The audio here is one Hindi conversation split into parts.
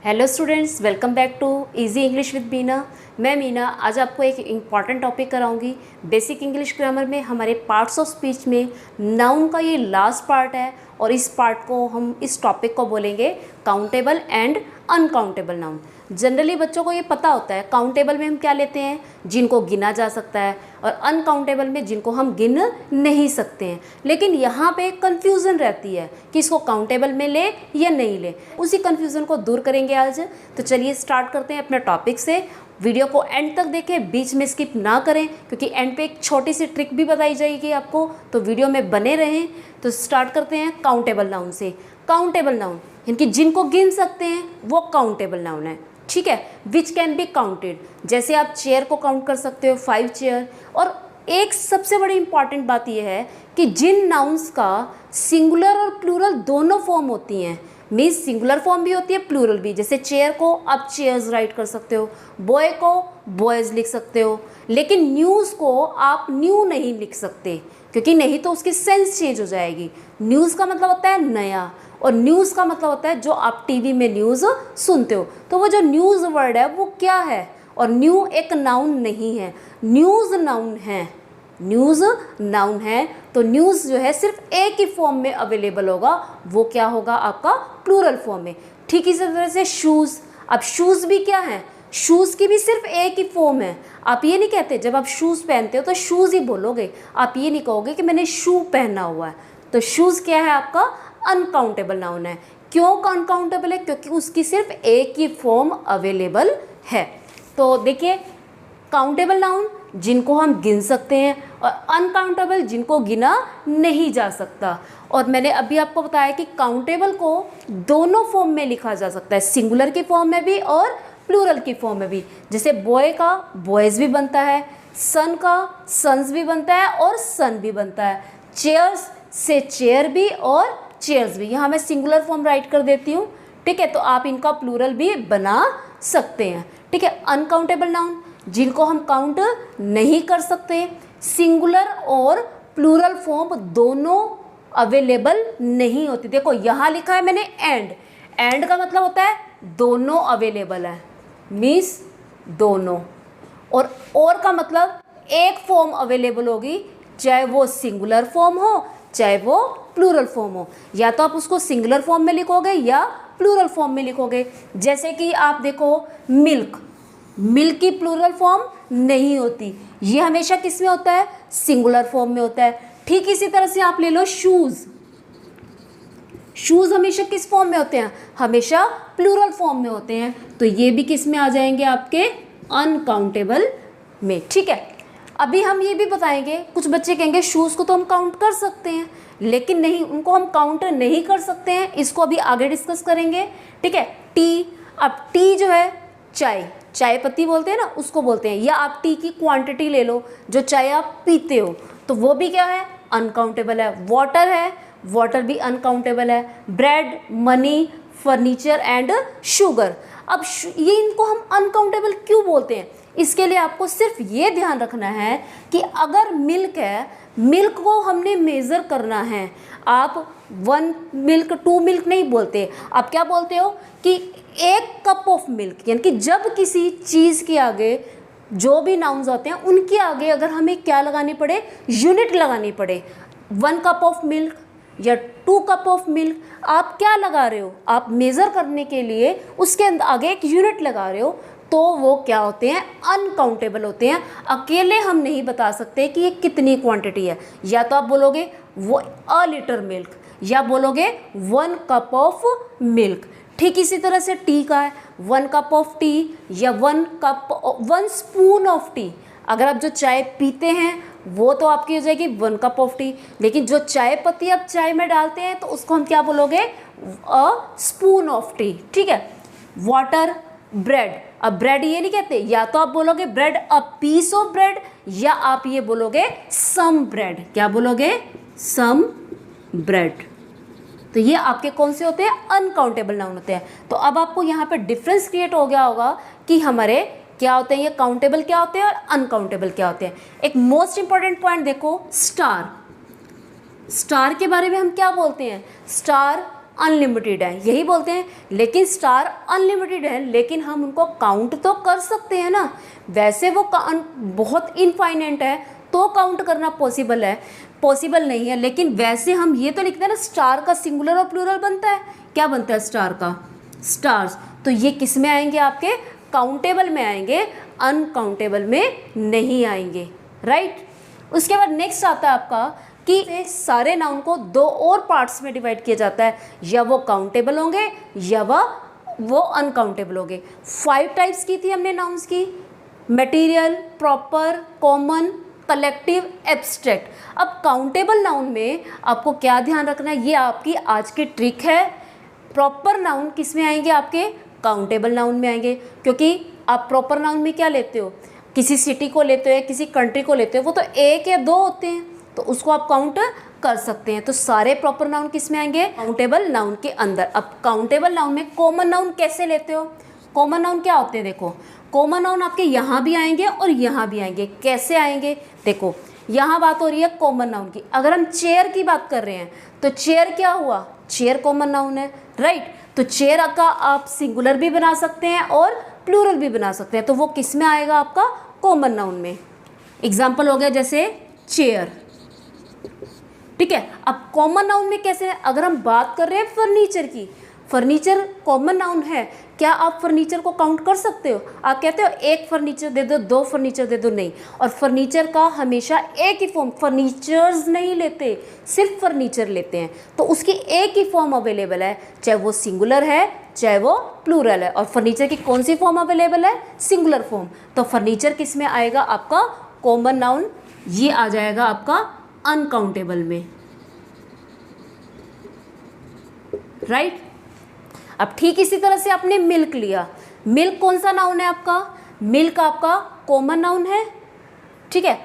Hello students, welcome back to easy English with Meena. मैं मीना आज आपको एक इम्पॉर्टेंट टॉपिक कराऊंगी। बेसिक इंग्लिश ग्रामर में हमारे पार्ट्स ऑफ स्पीच में नाउन का ये लास्ट पार्ट है और इस पार्ट को हम इस टॉपिक को बोलेंगे countable and uncountable noun. Generally बच्चों को ये पता होता है काउंटेबल में हम क्या लेते हैं, जिनको गिना जा सकता है, और अनकाउंटेबल में जिनको हम गिन नहीं सकते हैं। लेकिन यहाँ पे कन्फ्यूज़न रहती है कि इसको काउंटेबल में ले या नहीं ले। उसी कन्फ्यूज़न को दूर करेंगे आज। तो चलिए स्टार्ट करते हैं अपने टॉपिक से। वीडियो को एंड तक देखें, बीच में स्किप ना करें, क्योंकि एंड पे एक छोटी सी ट्रिक भी बताई जाएगी आपको, तो वीडियो में बने रहें। तो स्टार्ट करते हैं काउंटेबल नाउन से। काउंटेबल नाउन इनकी जिनको गिन सकते हैं वो काउंटेबल नाउन है, ठीक है, विच कैन बी काउंटेड। जैसे आप चेयर को काउंट कर सकते हो, 5 चेयर। और एक सबसे बड़ी इंपॉर्टेंट बात यह है कि जिन नाउन्स का सिंगुलर और प्लूरल दोनों फॉर्म होती हैं, मीन्स सिंगुलर फॉर्म भी होती है प्लूरल भी। जैसे चेयर को आप चेयर्स राइट कर सकते हो, बॉय को बॉयज़ लिख सकते हो, लेकिन न्यूज़ को आप न्यू नहीं लिख सकते, क्योंकि नहीं तो उसकी सेंस चेंज हो जाएगी। न्यूज़ का मतलब होता है नया, और न्यूज़ का मतलब होता है जो आप टीवी में न्यूज़ सुनते हो। तो वो जो न्यूज़ वर्ड है वो क्या है, और न्यू एक नाउन नहीं है, न्यूज़ नाउन है। न्यूज़ नाउन है तो न्यूज़ जो है सिर्फ एक ही फॉर्म में अवेलेबल होगा, वो क्या होगा आपका प्लूरल फॉर्म में। ठीक इसी तरह से शूज़। अब शूज़ भी क्या है, शूज़ की भी सिर्फ एक ही फॉर्म है। आप ये नहीं कहते जब आप शूज़ पहनते हो तो शूज़ ही बोलोगे, आप ये नहीं कहोगे कि मैंने शू पहना हुआ है। तो शूज़ क्या है आपका अनकाउंटेबल नाउन है। क्यों अनकाउंटेबल है, क्योंकि उसकी सिर्फ एक ही फॉर्म अवेलेबल है। तो देखिए, काउंटेबल नाउन जिनको हम गिन सकते हैं और अनकाउंटेबल जिनको गिना नहीं जा सकता। और मैंने अभी आपको बताया कि काउंटेबल को दोनों फॉर्म में लिखा जा सकता है, सिंगुलर की फॉर्म में भी और प्लूरल की फॉर्म में भी। जैसे बॉय का बॉयज़ भी बनता है, सन का सन्स भी बनता है और सन भी बनता है, चेयर्स से चेयर भी और चेयर्स भी। यहाँ मैं सिंगुलर फॉर्म राइट कर देती हूँ, ठीक है, तो आप इनका प्लूरल भी बना सकते हैं, ठीक है। अनकाउंटेबल नाउन जिनको हम काउंट नहीं कर सकते, सिंगुलर और प्लूरल फॉर्म दोनों अवेलेबल नहीं होती। देखो यहाँ लिखा है मैंने एंड, एंड का मतलब होता है दोनों अवेलेबल है, मीन्स दोनों। और का मतलब एक फॉर्म अवेलेबल होगी, चाहे वो सिंगुलर फॉर्म हो चाहे वो प्लूरल फॉर्म हो। या तो आप उसको सिंगुलर फॉर्म में लिखोगे या प्लूरल फॉर्म में लिखोगे। जैसे कि आप देखो मिल्क, मिल्क की प्लूरल फॉर्म नहीं होती, ये हमेशा किस में होता है, सिंगुलर फॉर्म में होता है। ठीक इसी तरह से आप ले लो शूज़, शूज़ हमेशा किस फॉर्म में होते हैं, हमेशा प्लूरल फॉर्म में होते हैं। तो ये भी किस में आ जाएंगे, आपके अनकाउंटेबल में, ठीक है। अभी हम ये भी बताएंगे, कुछ बच्चे कहेंगे शूज़ को तो हम काउंट कर सकते हैं, लेकिन नहीं, उनको हम काउंट नहीं कर सकते हैं, इसको अभी आगे डिस्कस करेंगे, ठीक है। टी, अब टी जो है चाय, चाय पत्ती बोलते हैं ना, उसको बोलते हैं। या आप टी की क्वांटिटी ले लो, जो चाय आप पीते हो, तो वो भी क्या है, अनकाउंटेबल है। वाटर है, वाटर भी अनकाउंटेबल है। Bread, money, furniture and sugar. अब ये इनको हम अनकाउंटेबल क्यों बोलते हैं, इसके लिए आपको सिर्फ ये ध्यान रखना है कि अगर मिल्क है, मिल्क को हमने मेज़र करना है। आप 1 मिल्क 2 मिल्क नहीं बोलते, आप क्या बोलते हो कि 1 कप ऑफ मिल्क। यानी कि जब किसी चीज़ के आगे जो भी नाउन्स होते हैं उनके आगे अगर हमें क्या लगानी पड़े, यूनिट लगानी पड़े, 1 कप ऑफ मिल्क या 2 कप ऑफ मिल्क, आप क्या लगा रहे हो, आप मेज़र करने के लिए उसके आगे एक यूनिट लगा रहे हो, तो वो क्या होते हैं, अनकाउंटेबल होते हैं। अकेले हम नहीं बता सकते कि ये कितनी क्वांटिटी है। या तो आप बोलोगे वो अ लीटर मिल्क, या बोलोगे 1 कप ऑफ मिल्क। ठीक इसी तरह से टी का है, 1 कप ऑफ टी या 1 स्पून ऑफ टी। अगर आप जो चाय पीते हैं वो तो आपकी हो जाएगी 1 कप ऑफ टी, लेकिन जो चाय पत्ती आप चाय में डालते हैं तो उसको हम क्या बोलोगे, अ स्पून ऑफ टी, ठीक है। वाटर, ब्रेड, अब ब्रेड ये नहीं कहते, या तो आप बोलोगे bread a piece of bread, या आप ये बोलोगे सम ब्रेड। क्या बोलोगे, सम ब्रेड। तो ये आपके कौन से होते हैं, अनकाउंटेबल नाउन होते हैं। तो अब आपको यहाँ पे डिफरेंस क्रिएट हो गया होगा कि हमारे क्या होते हैं, ये काउंटेबल क्या होते हैं और अनकाउंटेबल क्या होते हैं। एक मोस्ट इंपॉर्टेंट पॉइंट देखो, स्टार। स्टार के बारे में हम क्या बोलते हैं, स्टार अनलिमिटेड है, यही बोलते हैं। लेकिन स्टार अनलिमिटेड है, लेकिन हम उनको काउंट तो कर सकते हैं ना। वैसे वो बहुत इनफाइनाइट है तो काउंट करना पॉसिबल नहीं है। लेकिन वैसे हम ये तो लिखते हैं ना, स्टार का सिंगुलर और प्लूरल बनता है। क्या बनता है स्टार का? स्टार्स। तो ये किस में आएंगे? आपके काउंटेबल में आएंगे, अनकाउंटेबल में नहीं आएंगे, राइट। उसके बाद नेक्स्ट आता है आपका कि सारे नाउन को दो और पार्ट्स में डिवाइड किया जाता है, या वो काउंटेबल होंगे या वो अनकाउंटेबल होंगे। 5 टाइप्स की थी हमने नाउन्स की, material, proper, common, collective, abstract. अब काउंटेबल नाउन में आपको क्या ध्यान रखना है, ये आपकी आज की ट्रिक है। प्रॉपर नाउन किस में आएंगे? आपके काउंटेबल नाउन में आएंगे, क्योंकि आप प्रॉपर नाउन में क्या लेते हो? किसी सिटी को लेते हो या किसी कंट्री को लेते हो, वो तो 1 या 2 होते हैं, तो उसको आप काउंट कर सकते हैं। तो सारे प्रॉपर नाउन किस में आएंगे? काउंटेबल नाउन के अंदर। अब काउंटेबल नाउन में कॉमन नाउन कैसे लेते हो? कॉमन नाउन क्या होते हैं? देखो, कॉमन नाउन आपके यहाँ भी आएंगे और यहाँ भी आएंगे। कैसे आएंगे? देखो, यहाँ बात हो रही है कॉमन नाउन की। अगर हम चेयर की बात कर रहे हैं तो चेयर क्या हुआ? चेयर कॉमन नाउन है, राइट। तो चेयर का आप सिंगुलर भी बना सकते हैं और प्लूरल भी बना सकते हैं, तो वो किस में आएगा? आपका कॉमन नाउन में। एग्जाम्पल हो गया जैसे चेयर, ठीक है। अब कॉमन नाउन में कैसे? अगर हम बात कर रहे हैं फर्नीचर की, फर्नीचर कॉमन नाउन है, क्या आप फर्नीचर को काउंट कर सकते हो? आप कहते हो 1 फर्नीचर दे दो, 2 फर्नीचर दे दो, नहीं। और फर्नीचर का हमेशा एक ही फॉर्म, फर्नीचर्स नहीं लेते, सिर्फ फर्नीचर लेते हैं, तो उसकी एक ही फॉर्म अवेलेबल है, चाहे वो सिंगुलर है चाहे वो प्लूरल है। और फर्नीचर की कौन सी फॉर्म अवेलेबल है? Singular form. तो फर्नीचर किस में आएगा? आपका कॉमन नाउन, ये आ जाएगा आपका अनकाउंटेबल में, राइट। अब ठीक इसी तरह से आपने मिल्क लिया। मिल्क कौन सा नाउन है आपका? मिल्क आपका कॉमन नाउन है, ठीक है।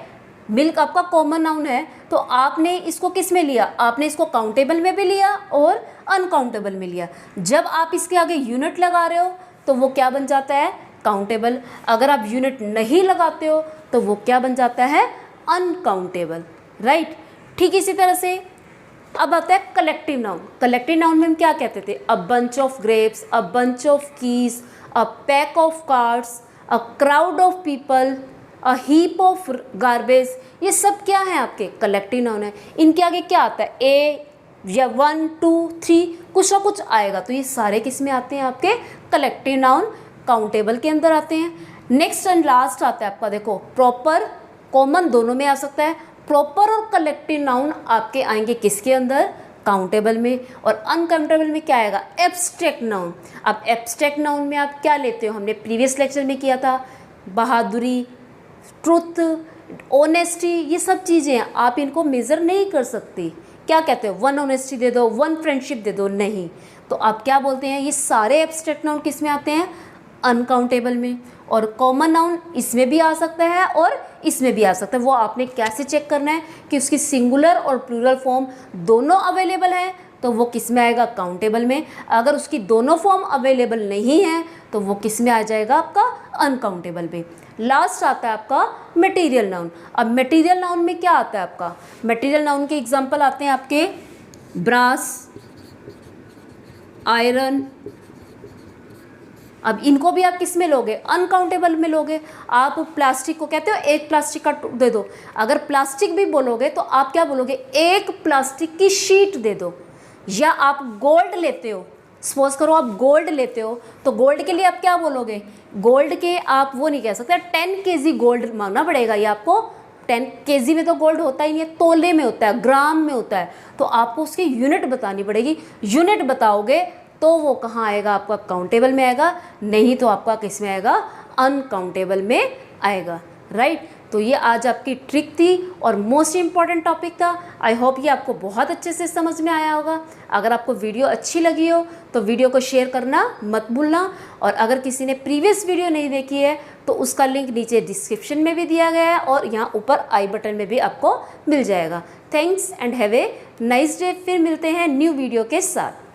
मिल्क आपका कॉमन नाउन है, तो आपने इसको किस में लिया? आपने इसको काउंटेबल में भी लिया और अनकाउंटेबल में लिया। जब आप इसके आगे यूनिट लगा रहे हो तो वो क्या बन जाता है? काउंटेबल। अगर आप यूनिट नहीं लगाते हो तो वो क्या बन जाता है? Uncountable, right. ठीक इसी तरह से अब आता है कलेक्टिव नाउन। कलेक्टिव नाउन में हम क्या कहते थे? A bunch of grapes, a bunch of keys, a pack of cards, a crowd of people, a heap of garbage. ये सब क्या है? आपके कलेक्टिव नाउन है। इनके आगे क्या आता है? ए या 1 2 3 कुछ ना कुछ आएगा, तो ये सारे किस में आते हैं? आपके कलेक्टिव नाउन काउंटेबल के अंदर आते हैं। नेक्स्ट एंड लास्ट आता है आपका, देखो, प्रॉपर कॉमन दोनों में आ सकता है। प्रॉपर और कलेक्टिव नाउन आपके आएंगे किसके अंदर? काउंटेबल में। और अनकाउंटेबल में क्या आएगा? Abstract noun. अब एब्स्ट्रैक्ट नाउन में आप क्या लेते हो? हमने प्रीवियस लेक्चर में किया था, बहादुरी, ट्रुथ, ऑनेस्टी, ये सब चीज़ें आप इनको मेज़र नहीं कर सकती। क्या कहते हो? 1 ऑनेस्टी दे दो, 1 फ्रेंडशिप दे दो, नहीं। तो आप क्या बोलते हैं? ये सारे एब्स्ट्रैक्ट नाउन किस में आते हैं? अनकाउंटेबल में। और कॉमन नाउन इसमें भी आ सकता है और इसमें भी आ सकता है। वो आपने कैसे चेक करना है कि उसकी सिंगुलर और प्लूरल फॉर्म दोनों अवेलेबल है, तो वो किस में आएगा? काउंटेबल में। अगर उसकी दोनों फॉर्म अवेलेबल नहीं है तो वो किस में आ जाएगा? आपका अनकाउंटेबल में। लास्ट आता है आपका मटेरियल नाउन। अब मटेरियल नाउन में क्या आता है आपका? मटेरियल नाउन के एग्जांपल आते हैं आपके ब्रास, आयरन। अब इनको भी आप किस में लोगे? अनकाउंटेबल में लोगे। आप प्लास्टिक को कहते हो 1 प्लास्टिक का दे दो, अगर प्लास्टिक भी बोलोगे तो आप क्या बोलोगे? 1 प्लास्टिक की शीट दे दो। या आप गोल्ड लेते हो, सपोज करो आप गोल्ड लेते हो, तो गोल्ड के लिए आप क्या बोलोगे? गोल्ड के आप वो नहीं कह सकते 10 kg गोल्ड मांगना पड़ेगा, ये आपको 10 kg में तो गोल्ड होता ही नहीं है, तोले में होता है, ग्राम में होता है, तो आपको उसकी यूनिट बतानी पड़ेगी। यूनिट बताओगे तो वो कहाँ आएगा? आपका काउंटेबल में आएगा, नहीं तो आपका किस में आएगा? अनकाउंटेबल में आएगा, राइट। तो ये आज आपकी ट्रिक थी और मोस्ट इम्पॉर्टेंट टॉपिक था। आई होप ये आपको बहुत अच्छे से समझ में आया होगा। अगर आपको वीडियो अच्छी लगी हो तो वीडियो को शेयर करना मत भूलना, और अगर किसी ने प्रीवियस वीडियो नहीं देखी है तो उसका लिंक नीचे डिस्क्रिप्शन में भी दिया गया है और यहाँ ऊपर आई बटन में भी आपको मिल जाएगा। Thanks and have a nice day. फिर मिलते हैं न्यू वीडियो के साथ।